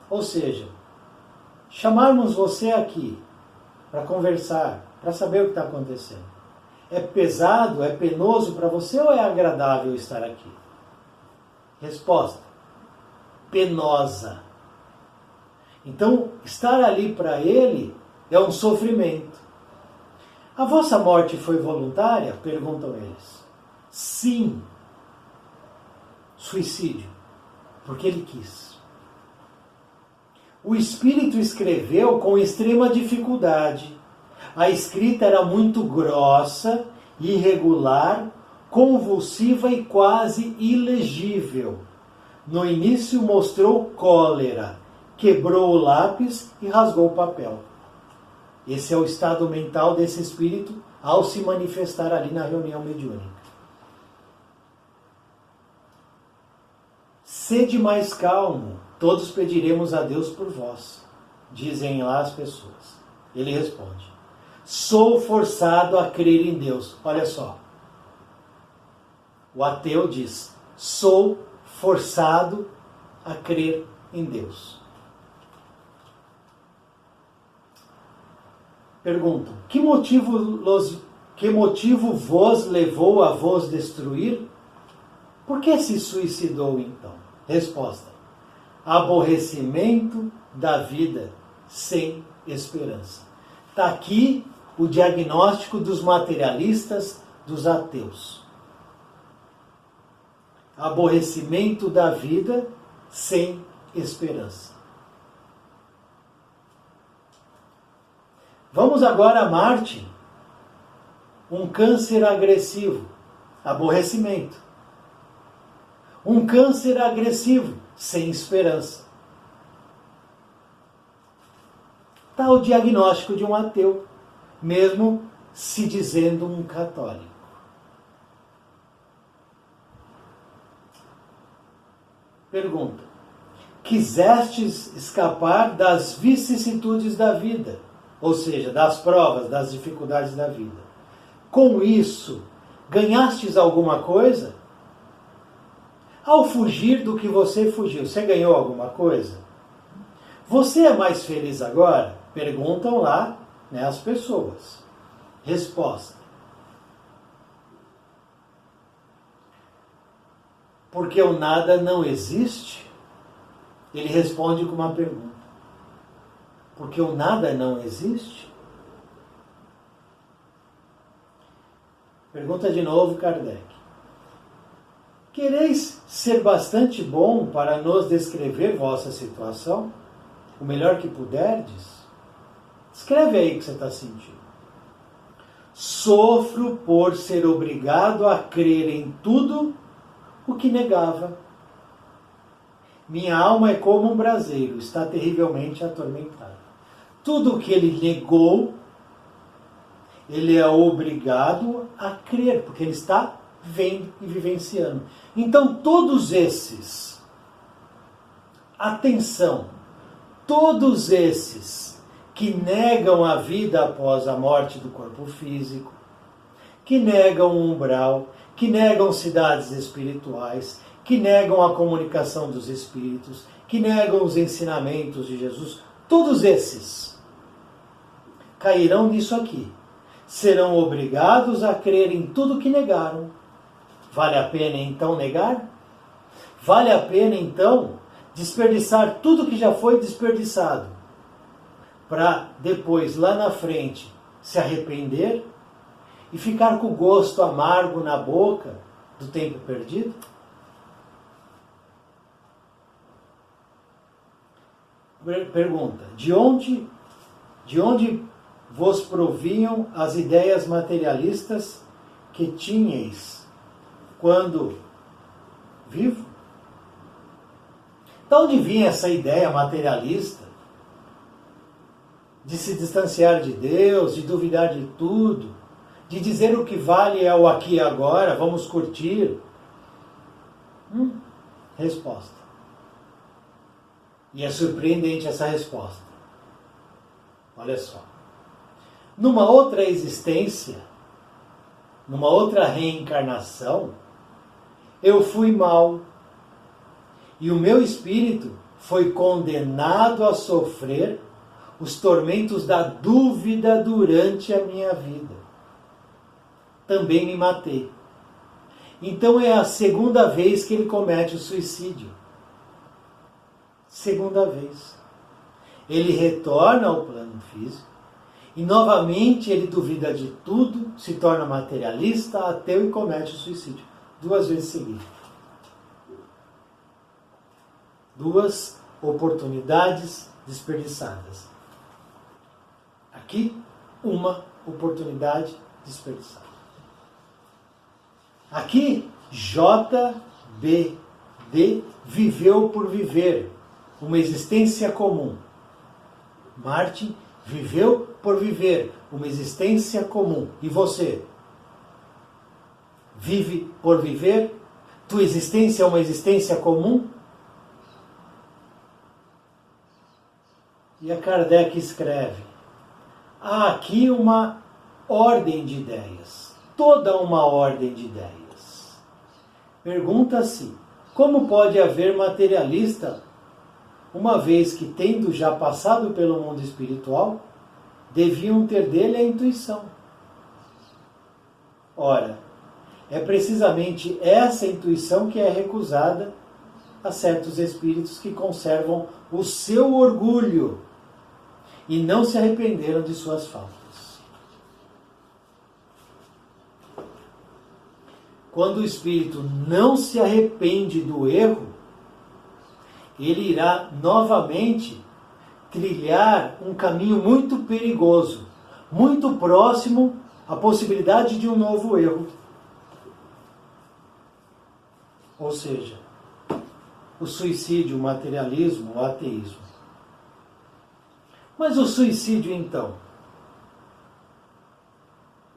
Ou seja, chamarmos você aqui para conversar, para saber o que está acontecendo. É pesado, é penoso para você ou é agradável estar aqui? Resposta: penosa. Então, estar ali para ele é um sofrimento. A vossa morte foi voluntária? Perguntam eles. Sim. Suicídio. Porque ele quis. O espírito escreveu com extrema dificuldade. A escrita era muito grossa, irregular, convulsiva e quase ilegível. No início mostrou cólera, quebrou o lápis e rasgou o papel. Esse é o estado mental desse espírito ao se manifestar ali na reunião mediúnica. Sede mais calmo, todos pediremos a Deus por vós, dizem lá as pessoas. Ele responde: sou forçado a crer em Deus. Olha só. O ateu diz: sou forçado a crer em Deus. Perguntam: que motivo vos levou a vos destruir? Por que se suicidou então? Resposta: aborrecimento da vida sem esperança. Está aqui o diagnóstico dos materialistas, dos ateus. Aborrecimento da vida sem esperança. Vamos agora a Marte. Um câncer agressivo. Aborrecimento. Um câncer agressivo, sem esperança. Está o diagnóstico de um ateu, mesmo se dizendo um católico. Pergunta: quisestes escapar das vicissitudes da vida, ou seja, das provas, das dificuldades da vida. Com isso, ganhastes alguma coisa? Ao fugir do que você fugiu, você ganhou alguma coisa? Você é mais feliz agora? Perguntam lá, as pessoas. Resposta: porque o nada não existe? Ele responde com uma pergunta: porque o nada não existe? Pergunta de novo Kardec: quereis ser bastante bom para nos descrever vossa situação, o melhor que puderdes? Escreve aí o que você está sentindo. Sofro por ser obrigado a crer em tudo o que negava. Minha alma é como um braseiro, está terrivelmente atormentada. Tudo o que ele negou, ele é obrigado a crer, porque ele está vendo e vivenciando. Então todos esses, atenção, todos esses que negam a vida após a morte do corpo físico, que negam o umbral, que negam cidades espirituais, que negam a comunicação dos espíritos, que negam os ensinamentos de Jesus, todos esses cairão nisso aqui. Serão obrigados a crer em tudo que negaram. Vale a pena então negar? Vale a pena então desperdiçar tudo que já foi desperdiçado para depois, lá na frente, se arrepender e ficar com o gosto amargo na boca do tempo perdido? Pergunta: de onde vos provinham as ideias materialistas que tinhais quando vivo? De onde vinha essa ideia materialista de se distanciar de Deus, de duvidar de tudo, de dizer o que vale é o aqui e agora, vamos curtir? Resposta. E é surpreendente essa resposta. Olha só. Numa outra existência, numa outra reencarnação, eu fui mal e o meu espírito foi condenado a sofrer os tormentos da dúvida durante a minha vida. Também me matei. Então é a segunda vez que ele comete o suicídio. Segunda vez. Ele retorna ao plano físico e novamente ele duvida de tudo, se torna materialista, ateu e comete o suicídio. 2 vezes seguidas. 2 oportunidades desperdiçadas. Aqui, uma oportunidade desperdiçada. Aqui, JBD viveu por viver uma existência comum. Martin viveu por viver uma existência comum. E você? Vive por viver? Tua existência é uma existência comum? E a Kardec escreve: há aqui uma ordem de ideias, toda uma ordem de ideias. Pergunta-se, como pode haver materialista, uma vez que, tendo já passado pelo mundo espiritual, deviam ter dele a intuição? Ora, é precisamente essa intuição que é recusada a certos espíritos que conservam o seu orgulho e não se arrependeram de suas faltas. Quando o espírito não se arrepende do erro, ele irá novamente trilhar um caminho muito perigoso, muito próximo à possibilidade de um novo erro. Ou seja, o suicídio, o materialismo, o ateísmo. Mas o suicídio, então?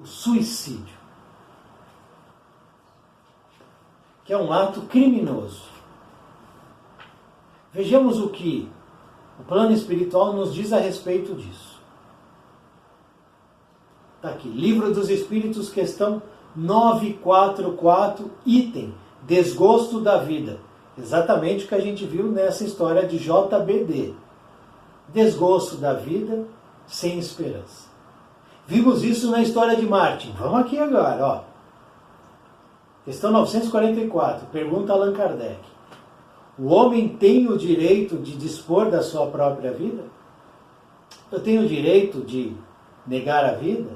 O suicídio, que é um ato criminoso. Vejamos o que o plano espiritual nos diz a respeito disso. Está aqui, Livro dos Espíritos, questão 944, item, desgosto da vida. Exatamente o que a gente viu nessa história de JBD. Desgosto da vida sem esperança. Vimos isso na história de Martin. Vamos aqui agora, ó. Questão 944, pergunta Allan Kardec. O homem tem o direito de dispor da sua própria vida? Eu tenho o direito de negar a vida?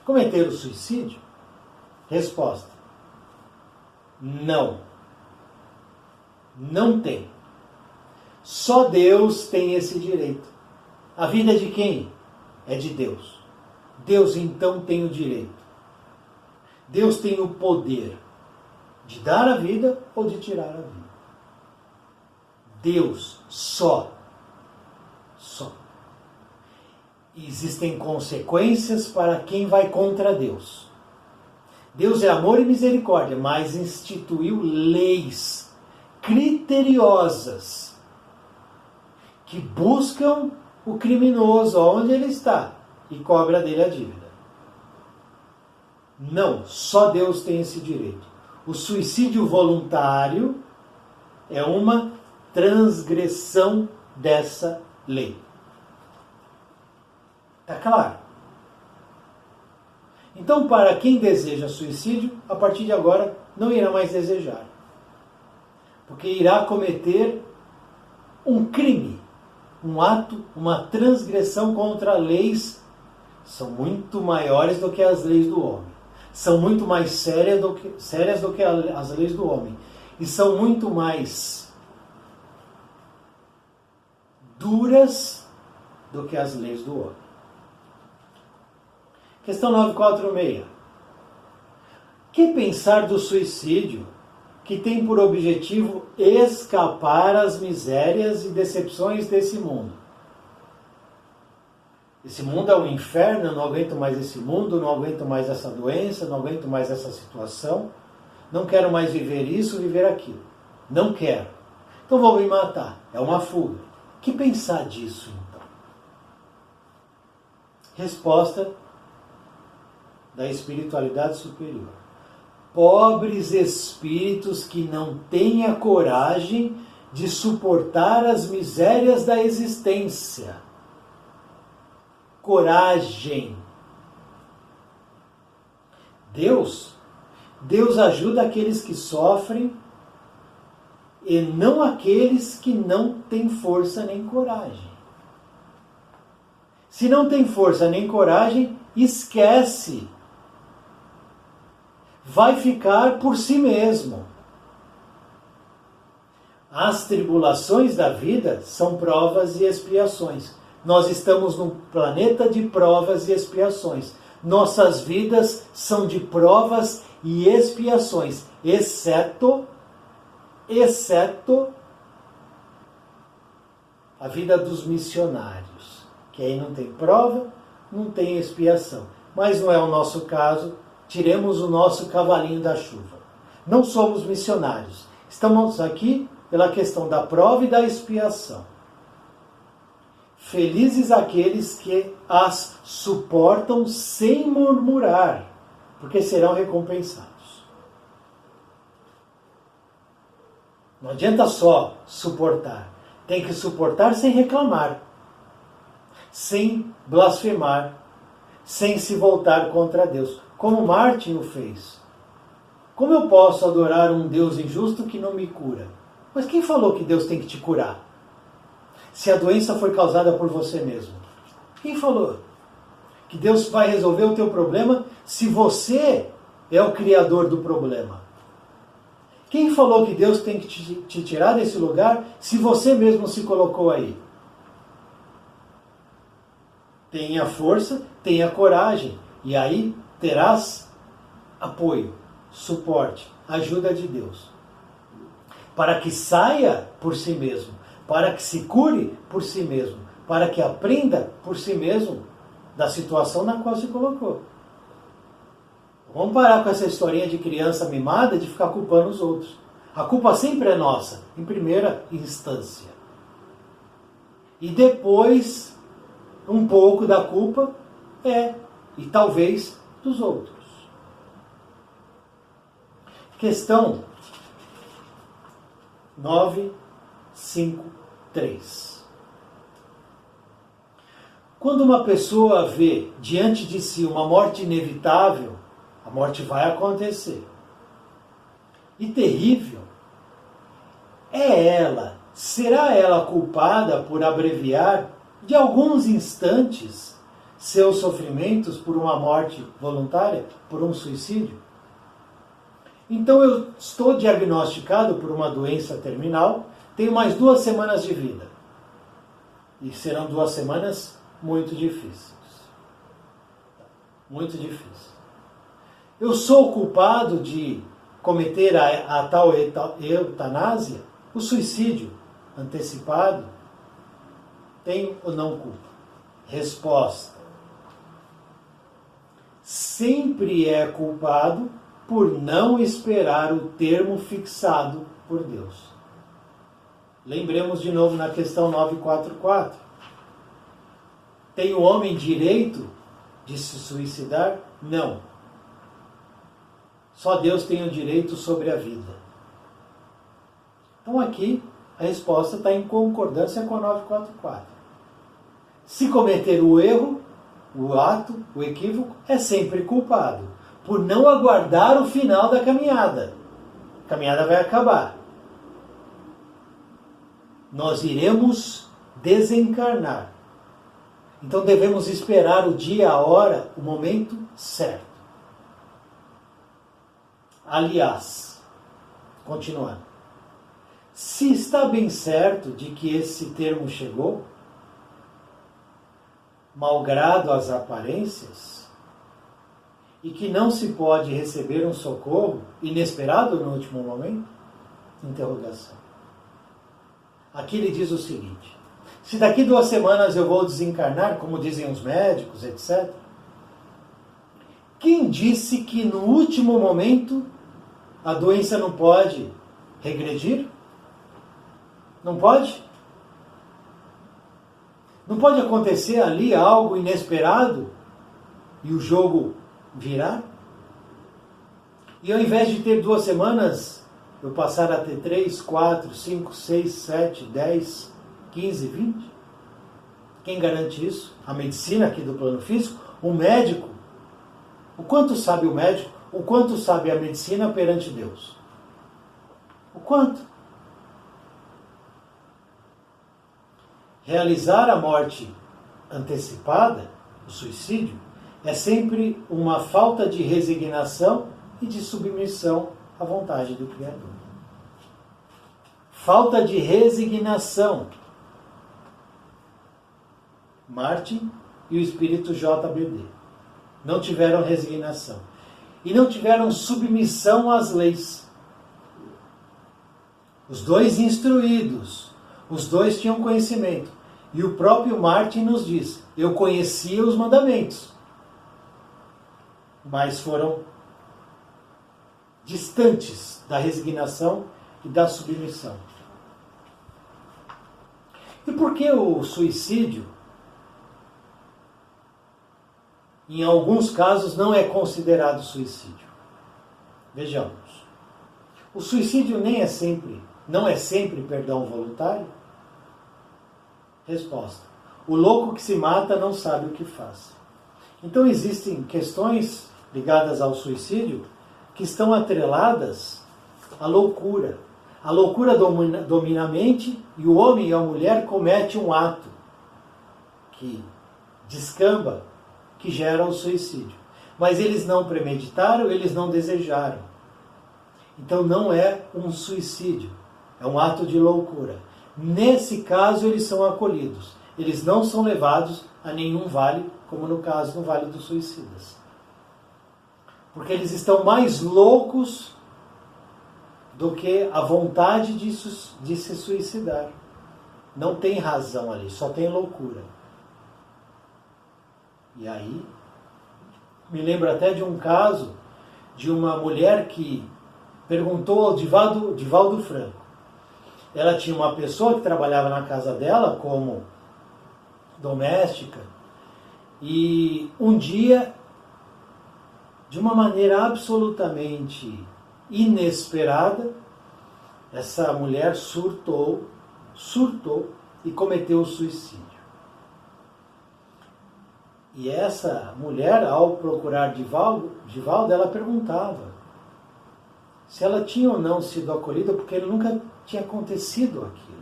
Cometer o suicídio? Resposta: não. Não tem. Só Deus tem esse direito. A vida de quem? é de Deus. Deus então tem o direito. Deus tem o poder de dar a vida ou de tirar a vida. Deus só. Existem consequências para quem vai contra Deus. Deus é amor e misericórdia, mas instituiu leis criteriosas que buscam o criminoso onde ele está e cobra dele a dívida. Não, só Deus tem esse direito. O suicídio voluntário é uma transgressão dessa lei. Está claro? Então, para quem deseja suicídio, a partir de agora não irá mais desejar. Porque irá cometer um crime, um ato, uma transgressão contra leis que são muito maiores do que as leis do homem. São muito mais sérias do que as leis do homem. E são muito mais duras do que as leis do homem. Questão 946. Que pensar do suicídio que tem por objetivo escapar às misérias e decepções desse mundo? Esse mundo é um inferno, eu não aguento mais esse mundo, não aguento mais essa doença, não aguento mais essa situação, não quero mais viver isso, viver aquilo. Não quero. Então vou me matar. É uma fuga. Que pensar disso, então? Resposta da espiritualidade superior. Pobres espíritos que não têm a coragem de suportar as misérias da existência. Coragem. Deus ajuda aqueles que sofrem e não aqueles que não têm força nem coragem. Se não tem força nem coragem, esquece. Vai ficar por si mesmo. As tribulações da vida são provas e expiações. Nós estamos num planeta de provas e expiações. Nossas vidas são de provas e expiações, exceto a vida dos missionários, que aí não tem prova, não tem expiação. Mas não é o nosso caso. Tiremos o nosso cavalinho da chuva. Não somos missionários. Estamos aqui pela questão da prova e da expiação. Felizes aqueles que as suportam sem murmurar, porque serão recompensados. Não adianta só suportar. Tem que suportar sem reclamar, sem blasfemar, sem se voltar contra Deus. Como Martin o fez. Como eu posso adorar um Deus injusto que não me cura? Mas quem falou que Deus tem que te curar? Se a doença foi causada por você mesmo. Quem falou que Deus vai resolver o teu problema se você é o criador do problema? Quem falou que Deus tem que te tirar desse lugar se você mesmo se colocou aí? Tenha força, tenha coragem. E aí terás apoio, suporte, ajuda de Deus. Para que saia por si mesmo, para que se cure por si mesmo, para que aprenda por si mesmo da situação na qual se colocou. Vamos parar com essa historinha de criança mimada de ficar culpando os outros. A culpa sempre é nossa, em primeira instância. E depois, um pouco da culpa e talvez, dos outros. Questão 953. Quando uma pessoa vê diante de si uma morte inevitável, a morte vai acontecer. E terrível, será ela culpada por abreviar de alguns instantes seus sofrimentos por uma morte voluntária, por um suicídio? Então eu estou diagnosticado por uma doença terminal, tenho mais 2 semanas de vida. E serão 2 semanas muito difíceis. Muito difícil. Eu sou culpado de cometer a tal eutanásia? O suicídio antecipado? Tem ou não culpa? Resposta: sempre é culpado por não esperar o termo fixado por Deus. Lembremos de novo na questão 944. Tem o homem direito de se suicidar? Não. Só Deus tem o direito sobre a vida. Então aqui a resposta está em concordância com a 944. Se cometer o erro, o ato, o equívoco, é sempre culpado por não aguardar o final da caminhada. A caminhada vai acabar. Nós iremos desencarnar. Então devemos esperar o dia, a hora, o momento certo. Aliás, continuando. Se está bem certo de que esse termo chegou, malgrado as aparências, e que não se pode receber um socorro inesperado no último momento? Interrogação. Aqui ele diz o seguinte: se daqui 2 semanas eu vou desencarnar, como dizem os médicos, etc., quem disse que no último momento a doença não pode regredir? Não pode? Não pode acontecer ali algo inesperado e o jogo virar? E ao invés de ter 2 semanas, eu passar a ter 3, 4, 5, 6, 7, 10, 15, 20? Quem garante isso? A medicina aqui do plano físico? O médico? O quanto sabe o médico? O quanto sabe a medicina perante Deus? O quanto? Realizar a morte antecipada, o suicídio, é sempre uma falta de resignação e de submissão à vontade do Criador. Falta de resignação. Martin e o espírito JBD não tiveram resignação e não tiveram submissão às leis. Os dois instruídos, os dois tinham conhecimento. E o próprio Martin nos diz: eu conhecia os mandamentos, mas foram distantes da resignação e da submissão. E por que o suicídio, em alguns casos, não é considerado suicídio? Vejamos. O suicídio não é sempre perdão voluntário? Resposta: o louco que se mata não sabe o que faz. Então existem questões ligadas ao suicídio que estão atreladas à loucura. A loucura domina a mente e o homem e a mulher cometem um ato que descamba, que gera o suicídio. Mas eles não premeditaram, eles não desejaram. Então não é um suicídio, é um ato de loucura. Nesse caso eles são acolhidos. Eles não são levados a nenhum vale, como no caso do Vale dos Suicidas. Porque eles estão mais loucos do que a vontade de se suicidar. Não tem razão ali, só tem loucura. E aí, me lembro até de um caso de uma mulher que perguntou ao Divaldo Franco. Ela tinha uma pessoa que trabalhava na casa dela como doméstica e um dia, de uma maneira absolutamente inesperada, essa mulher surtou e cometeu o suicídio. E essa mulher, ao procurar Divaldo, ela perguntava se ela tinha ou não sido acolhida, porque nunca tinha acontecido aquilo.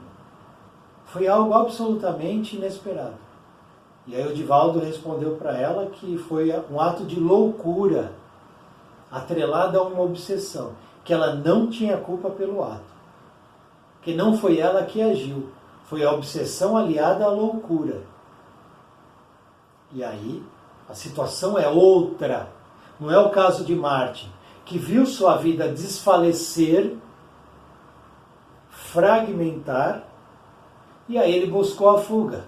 Foi algo absolutamente inesperado. E aí o Divaldo respondeu para ela que foi um ato de loucura, atrelado a uma obsessão, que ela não tinha culpa pelo ato. Que não foi ela que agiu, foi a obsessão aliada à loucura. E aí A situação é outra. Não é o caso de Martin, que viu sua vida desfalecer, fragmentar, e aí ele buscou a fuga,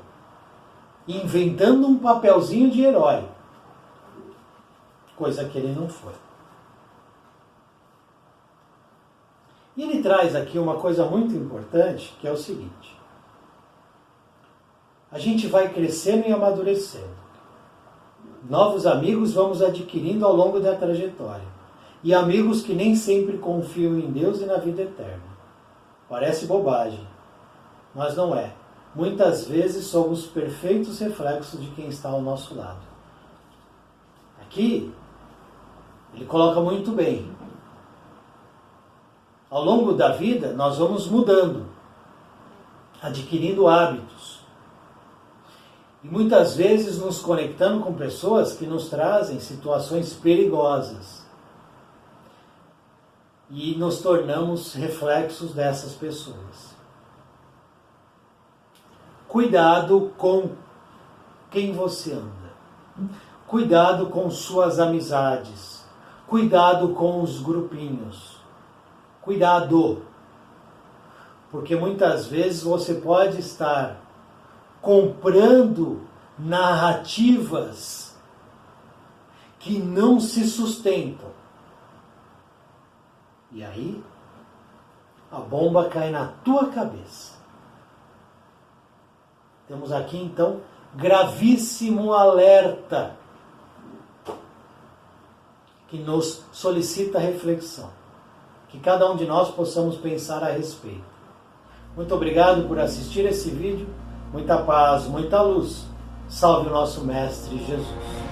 inventando um papelzinho de herói, coisa que ele não foi. E ele traz aqui uma coisa muito importante, que é o seguinte: a gente vai crescendo e amadurecendo. Novos amigos vamos adquirindo ao longo da trajetória. E amigos que nem sempre confiam em Deus e na vida eterna. Parece bobagem, mas não é. Muitas vezes somos perfeitos reflexos de quem está ao nosso lado. Aqui, ele coloca muito bem. Ao longo da vida, nós vamos mudando, adquirindo hábitos. E muitas vezes nos conectando com pessoas que nos trazem situações perigosas. E nos tornamos reflexos dessas pessoas. Cuidado com quem você anda. Cuidado com suas amizades. Cuidado com os grupinhos. Cuidado. Porque muitas vezes você pode estar comprando narrativas que não se sustentam. E aí, a bomba cai na tua cabeça. Temos aqui, então, gravíssimo alerta que nos solicita reflexão. Que cada um de nós possamos pensar a respeito. Muito obrigado por assistir esse vídeo. Muita paz, muita luz. Salve o nosso Mestre Jesus.